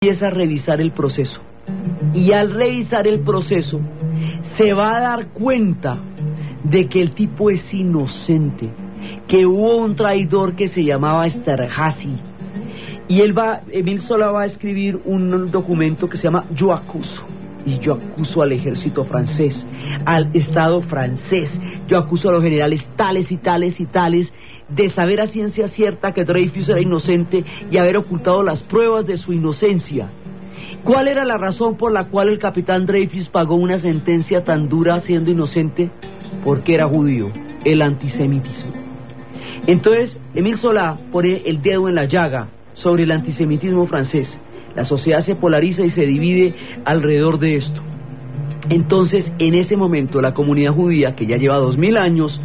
empieza a revisar el proceso, y al revisar el proceso se va a dar cuenta de que el tipo es inocente, que hubo un traidor que se llamaba Esterhazy, y Émile Zola va a escribir un documento que se llama Yo acuso, y yo acuso al ejército francés, al Estado francés, yo acuso a los generales tales y tales y tales de saber a ciencia cierta que Dreyfus era inocente y haber ocultado las pruebas de su inocencia. ¿Cuál era la razón por la cual el capitán Dreyfus pagó una sentencia tan dura siendo inocente? Porque era judío, el antisemitismo. Entonces, Émile Zola pone el dedo en la llaga sobre el antisemitismo francés. La sociedad se polariza y se divide alrededor de esto. Entonces, en ese momento, la comunidad judía, que ya lleva 2000 años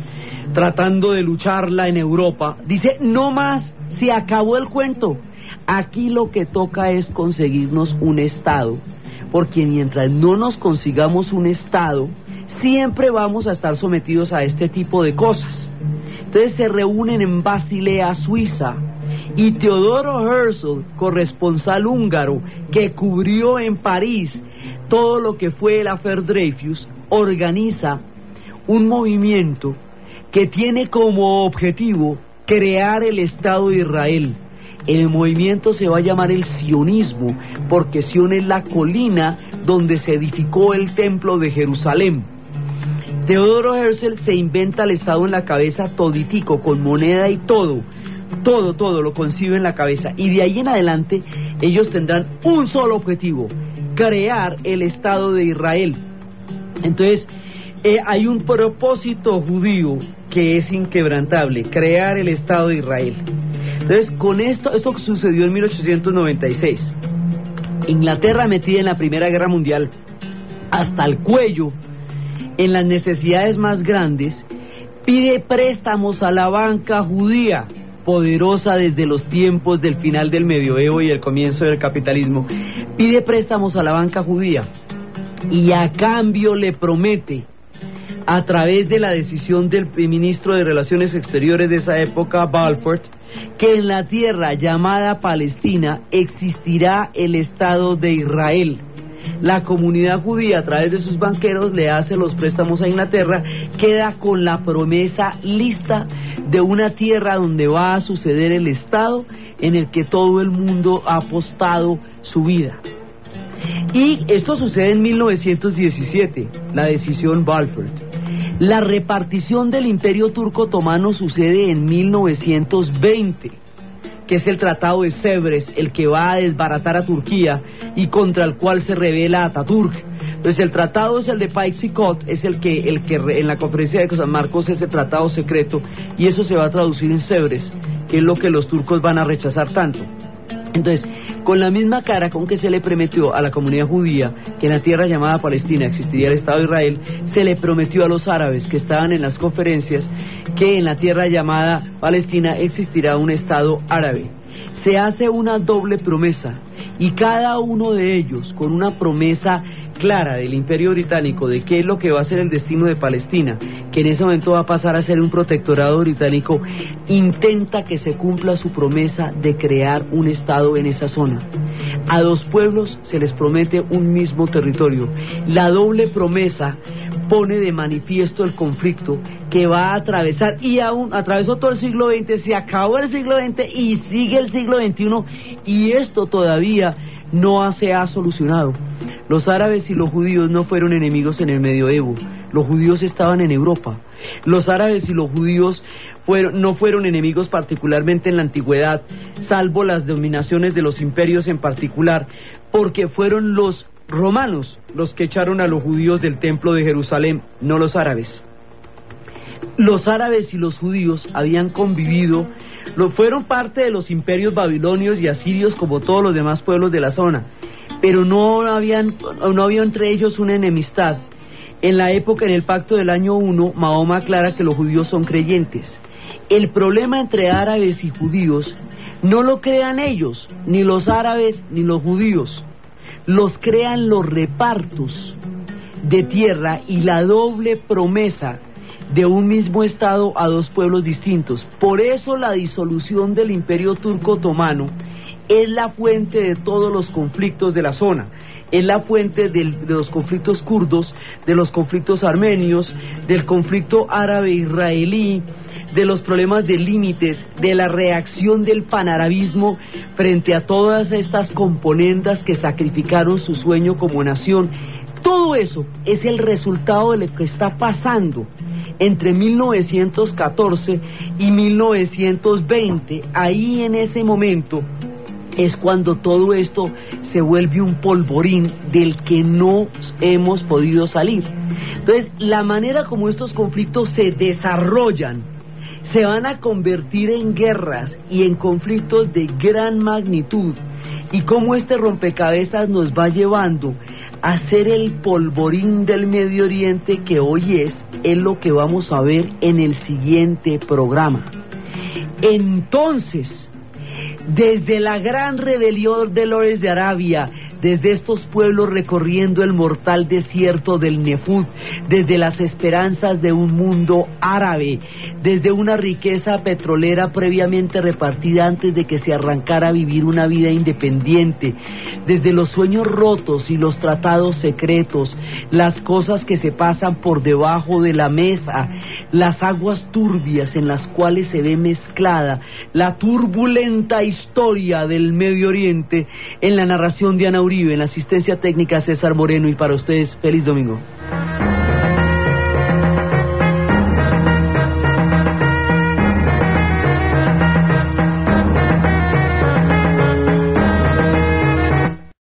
tratando de lucharla en Europa, dice: no más, se acabó el cuento. Aquí lo que toca es conseguirnos un Estado, porque mientras no nos consigamos un Estado, siempre vamos a estar sometidos a este tipo de cosas. Entonces se reúnen en Basilea, Suiza, y Teodoro Herzl, corresponsal húngaro que cubrió en París todo lo que fue el affaire Dreyfus, organiza un movimiento que tiene como objetivo crear el Estado de Israel. El movimiento se va a llamar el sionismo, porque Sion es la colina donde se edificó el templo de Jerusalén. Teodoro Herzl se inventa el Estado en la cabeza toditico, con moneda y todo lo concibe en la cabeza, y de ahí en adelante ellos tendrán un solo objetivo: crear el Estado de Israel. Entonces hay un propósito judío que es inquebrantable: crear el Estado de Israel. Entonces, con esto sucedió en 1896. Inglaterra, metida en la Primera Guerra Mundial hasta el cuello en las necesidades más grandes, pide préstamos a la banca judía, poderosa desde los tiempos del final del medioevo y el comienzo del capitalismo. Pide préstamos a la banca judía y a cambio le promete, a través de la decisión del ministro de Relaciones Exteriores de esa época, Balfour, que en la tierra llamada Palestina existirá el Estado de Israel. La comunidad judía, a través de sus banqueros, le hace los préstamos a Inglaterra, queda con la promesa lista de una tierra donde va a suceder el Estado en el que todo el mundo ha apostado su vida. Y esto sucede en 1917, la decisión Balfour. La repartición del Imperio Turco Otomano sucede en 1920, que es el Tratado de Sèvres, el que va a desbaratar a Turquía y contra el cual se rebela Atatürk. Entonces el tratado es el de Paix-Cot, es el que en la conferencia de San Marcos es el tratado secreto, y eso se va a traducir en Sèvres, que es lo que los turcos van a rechazar tanto. Entonces, con la misma cara con que se le prometió a la comunidad judía que en la tierra llamada Palestina existiría el Estado de Israel, se le prometió a los árabes que estaban en las conferencias que en la tierra llamada Palestina existirá un Estado árabe. Se hace una doble promesa, y cada uno de ellos, con una promesa clara del Imperio Británico de qué es lo que va a ser el destino de Palestina, que en ese momento va a pasar a ser un protectorado británico, intenta que se cumpla su promesa de crear un Estado en esa zona. A dos pueblos se les promete un mismo territorio. La doble promesa pone de manifiesto el conflicto que va a atravesar, y aún atravesó todo el siglo XX, se acabó el siglo XX y sigue el siglo XXI, y esto todavía no se ha solucionado. Los árabes y los judíos no fueron enemigos en el medioevo, los judíos estaban en Europa. Los árabes y los judíos no fueron enemigos particularmente en la antigüedad, salvo las dominaciones de los imperios en particular, porque fueron los romanos los que echaron a los judíos del templo de Jerusalén, no los árabes. Los árabes y los judíos habían convivido, fueron parte de los imperios babilonios y asirios como todos los demás pueblos de la zona, pero no había entre ellos una enemistad. En la época, en el pacto del año 1, Mahoma aclara que los judíos son creyentes. El problema entre árabes y judíos no lo crean ellos, ni los árabes ni los judíos, los crean los repartos de tierra y la doble promesa de un mismo Estado a dos pueblos distintos. Por eso la disolución del Imperio Turco Otomano es la fuente de todos los conflictos de la zona. Es la fuente de los conflictos kurdos, de los conflictos armenios, del conflicto árabe-israelí, de los problemas de límites, de la reacción del panarabismo frente a todas estas componendas que sacrificaron su sueño como nación. Todo eso es el resultado de lo que está pasando entre 1914 y 1920. Ahí en ese momento es cuando todo esto se vuelve un polvorín del que no hemos podido salir. Entonces, la manera como estos conflictos se desarrollan, se van a convertir en guerras y en conflictos de gran magnitud, y cómo este rompecabezas nos va llevando a ser el polvorín del Medio Oriente que hoy es lo que vamos a ver en el siguiente programa. Entonces, desde la gran rebelión de Lores de Arabia, desde estos pueblos recorriendo el mortal desierto del Nefud, desde las esperanzas de un mundo árabe, desde una riqueza petrolera previamente repartida antes de que se arrancara a vivir una vida independiente, desde los sueños rotos y los tratados secretos, las cosas que se pasan por debajo de la mesa, las aguas turbias en las cuales se ve mezclada la turbulenta historia del Medio Oriente, en la narración de Ana Uribe, en la asistencia técnica César Moreno, y para ustedes, feliz domingo.